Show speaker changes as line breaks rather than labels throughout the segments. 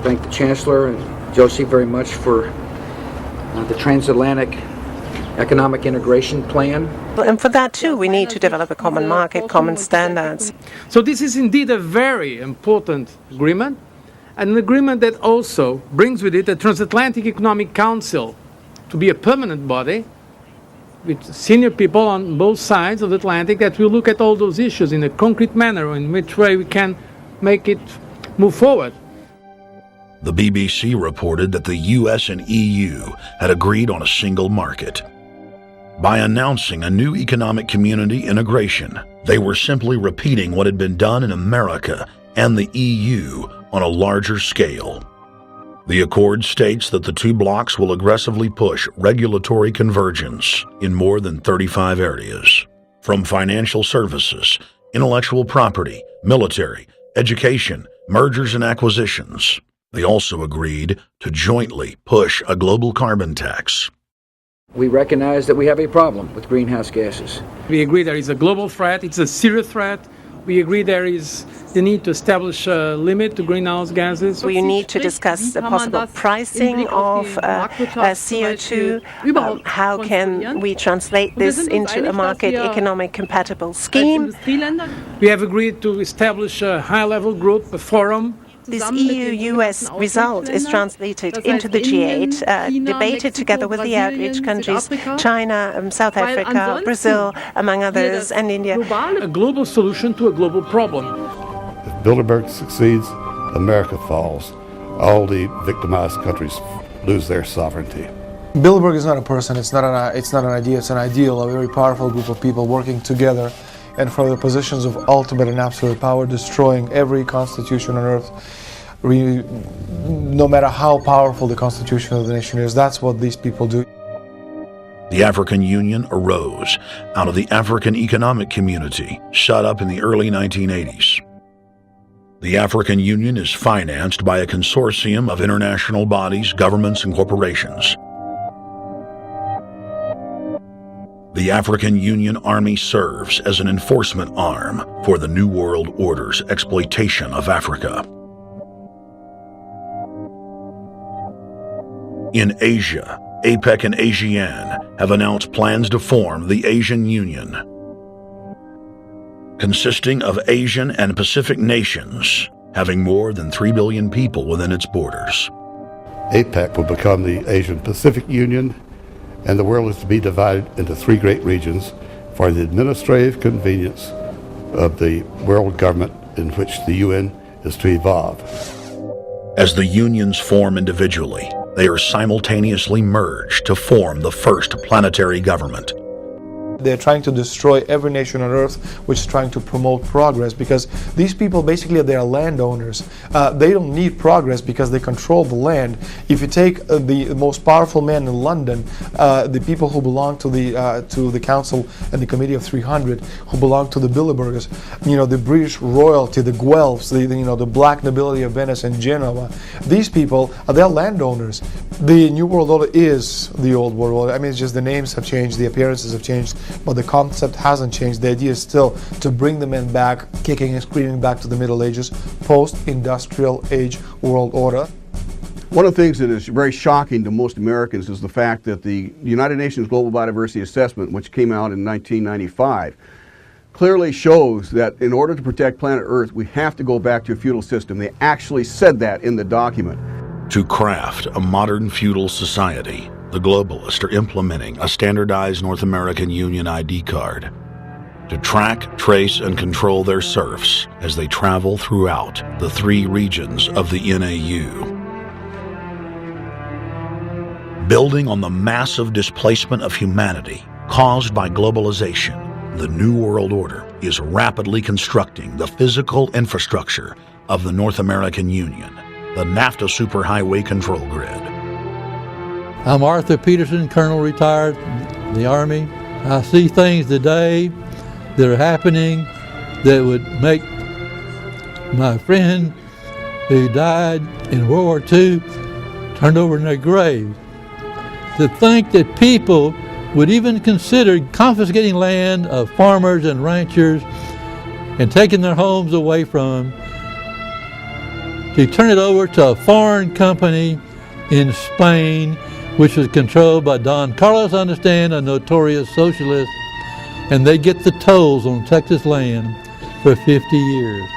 thank the Chancellor and Josie very much for the transatlantic economic integration plan.
And for that too, we need to develop a common market, common standards.
So this is indeed a very important agreement, and an agreement that also brings with it a Transatlantic Economic Council to be a permanent body with senior people on both sides of the Atlantic that will look at all those issues in a concrete manner, in which way we can make it move forward.
The BBC reported that the US and EU had agreed on a single market. By announcing a new economic community integration, they were simply repeating what had been done in America and the EU on a larger scale. The accord states that the two blocs will aggressively push regulatory convergence in more than 35 areas, from financial services, intellectual property, military, education, mergers and acquisitions. They also agreed to jointly push a global carbon tax.
We recognize that we have a problem with greenhouse gases.
We agree there is a global threat, it's a serious threat. We agree there is the need to establish a limit to greenhouse gases.
We need to discuss the possible pricing of CO2. How can we translate this into a market economic compatible scheme?
We have agreed to establish a high-level group, a forum.
This EU-US result is translated into the G8, debated together with the outreach countries, China, South Africa, Brazil, among others, and India.
A global solution to a global problem.
If Bilderberg succeeds, America falls. All the victimized countries lose their sovereignty.
Bilderberg is not a person, it's not an idea, it's an ideal, a very powerful group of people working together and for the positions of ultimate and absolute power, destroying every constitution on earth, no matter how powerful the constitution of the nation is. That's what these people do.
The African Union arose out of the African Economic Community, set up in the early 1980s. The African Union is financed by a consortium of international bodies, governments, and corporations. The African Union Army serves as an enforcement arm for the New World Order's exploitation of Africa. In Asia, APEC and ASEAN have announced plans to form the Asian Union, consisting of Asian and Pacific nations, having more than 3 billion people within its borders.
APEC will become the Asian Pacific Union, and the world is to be divided into 3 great regions for the administrative convenience of the world government in which the UN is to evolve.
As the unions form individually, they are simultaneously merged to form the first planetary government.
They're trying to destroy every nation on earth which is trying to promote progress, because these people basically they are landowners. They don't need progress because they control the land. If you take the most powerful man in London, the people who belong to the Council and the Committee of 300, who belong to the Bilderbergers, the British royalty, the Guelphs, the black nobility of Venice and Genoa, these people they're landowners. The New World Order is the Old World Order. I mean, it's just the names have changed, the appearances have changed, but the concept hasn't changed. The idea is still to bring the men back, kicking and screaming back to the Middle Ages, post-industrial age world order.
One of the things that is very shocking to most Americans is the fact that the United Nations Global Biodiversity Assessment, which came out in 1995, clearly shows that in order to protect planet Earth, we have to go back to a feudal system. They actually said that in the document.
To craft a modern feudal society, the globalists are implementing a standardized North American Union ID card to track, trace, and control their serfs as they travel throughout the 3 regions of the NAU. Building on the massive displacement of humanity caused by globalization, the New World Order is rapidly constructing the physical infrastructure of the North American Union, the NAFTA Superhighway Control Grid.
I'm Arthur Peterson, Colonel retired in the Army. I see things today that are happening that would make my friend who died in World War II turn over in their grave. To think that people would even consider confiscating land of farmers and ranchers and taking their homes away from them to turn it over to a foreign company in Spain, which was controlled by Don Carlos, I understand, a notorious socialist, and they get the tolls on Texas land for 50 years.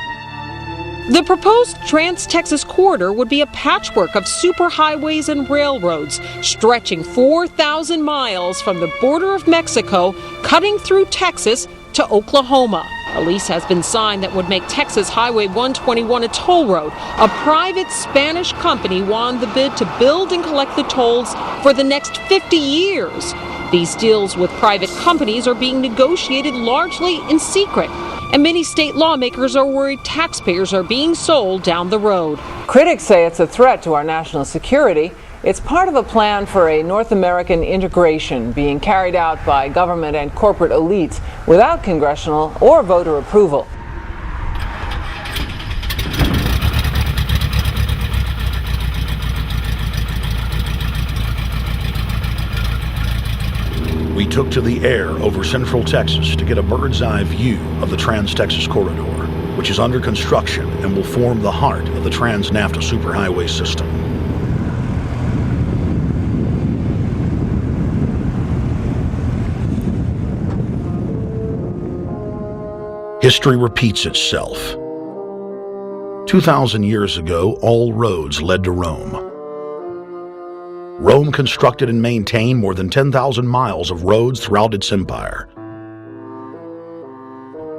The proposed Trans-Texas corridor would be a patchwork of superhighways and railroads stretching 4,000 miles from the border of Mexico, cutting through Texas to Oklahoma. A lease has been signed that would make Texas Highway 121 a toll road. A private Spanish company won the bid to build and collect the tolls for the next 50 years. These deals with private companies are being negotiated largely in secret, and many state lawmakers are worried taxpayers are being sold down the road.
Critics say it's a threat to our national security. It's part of a plan for a North American integration being carried out by government and corporate elites without congressional or voter approval.
We took to the air over central Texas to get a bird's eye view of the Trans-Texas Corridor, which is under construction and will form the heart of the Trans-NAFTA superhighway system. History repeats itself. 2,000 years ago, all roads led to Rome. Rome constructed and maintained more than 10,000 miles of roads throughout its empire.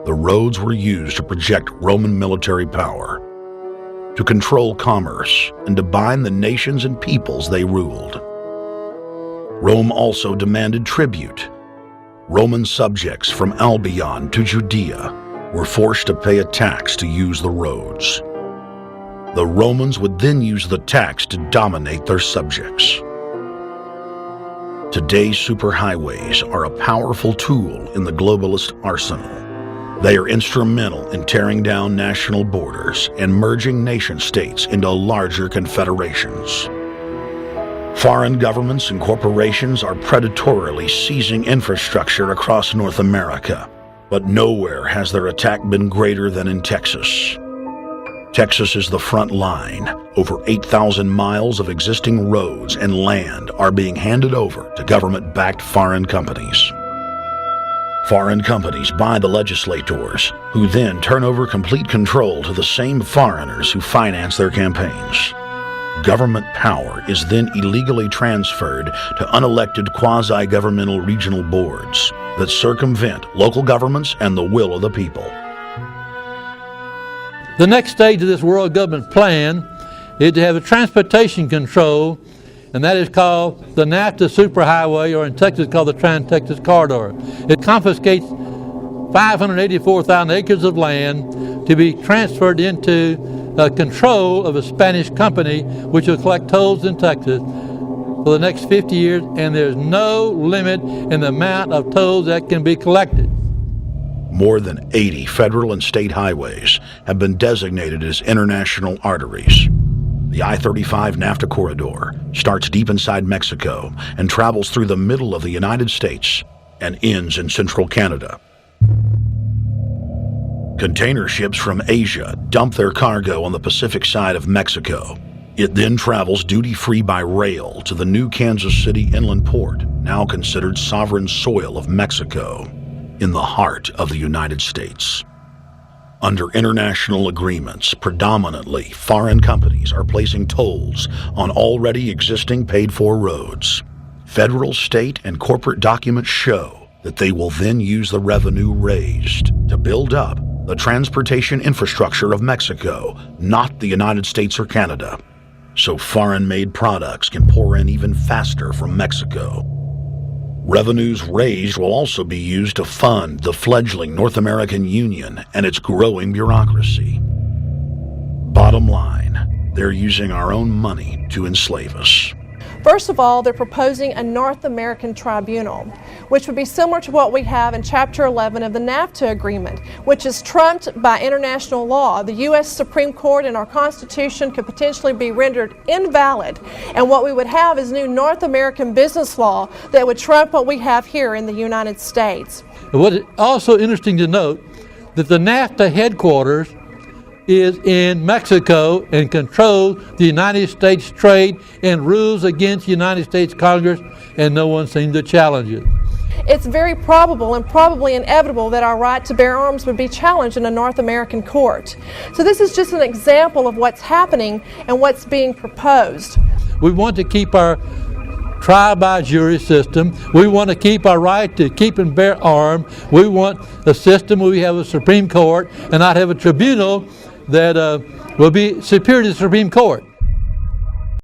The roads were used to project Roman military power, to control commerce, and to bind the nations and peoples they ruled. Rome also demanded tribute. Roman subjects from Albion to Judea were forced to pay a tax to use the roads. The Romans would then use the tax to dominate their subjects. Today's superhighways are a powerful tool in the globalist arsenal. They are instrumental in tearing down national borders and merging nation-states into larger confederations. Foreign governments and corporations are predatorily seizing infrastructure across North America, but nowhere has their attack been greater than in Texas. Texas is the front line. Over 8,000 miles of existing roads and land are being handed over to government-backed foreign companies. Foreign companies buy the legislators, who then turn over complete control to the same foreigners who finance their campaigns. Government power is then illegally transferred to unelected quasi-governmental regional boards that circumvent local governments and the will of the people.
The next stage of this world government plan is to have a transportation control, and that is called the NAFTA superhighway, or in Texas called the Trans-Texas Corridor. It confiscates 584,000 acres of land to be transferred into control of a Spanish company which will collect tolls in Texas for the next 50 years, and there's no limit in the amount of tolls that can be collected.
More than 80 federal and state highways have been designated as international arteries. The I-35 NAFTA corridor starts deep inside Mexico and travels through the middle of the United States and ends in central Canada. Container ships from Asia dump their cargo on the Pacific side of Mexico. It then travels duty-free by rail to the new Kansas City inland port, now considered sovereign soil of Mexico, in the heart of the United States. Under international agreements, predominantly foreign companies are placing tolls on already existing paid-for roads. Federal, state, and corporate documents show that they will then use the revenue raised to build up the transportation infrastructure of Mexico, not the United States or Canada, so foreign-made products can pour in even faster from Mexico. Revenues raised will also be used to fund the fledgling North American Union and its growing bureaucracy. Bottom line, they're using our own money to enslave us.
First of all, they're proposing a North American tribunal, which would be similar to what we have in Chapter 11 of the NAFTA agreement, which is trumped by international law. The U.S. Supreme Court and our Constitution could potentially be rendered invalid, and what we would have is new North American business law that would trump what we have here in the United States.
What is also interesting to note that the NAFTA headquarters is in Mexico and controls the United States trade and rules against the United States Congress, and no one seems to challenge it.
It's very probable and probably inevitable that our right to bear arms would be challenged in a North American court. So this is just an example of what's happening and what's being proposed.
We want to keep our trial by jury system. We want to keep our right to keep and bear arms. We want a system where we have a Supreme Court and not have a tribunal that will be superior to the Supreme Court.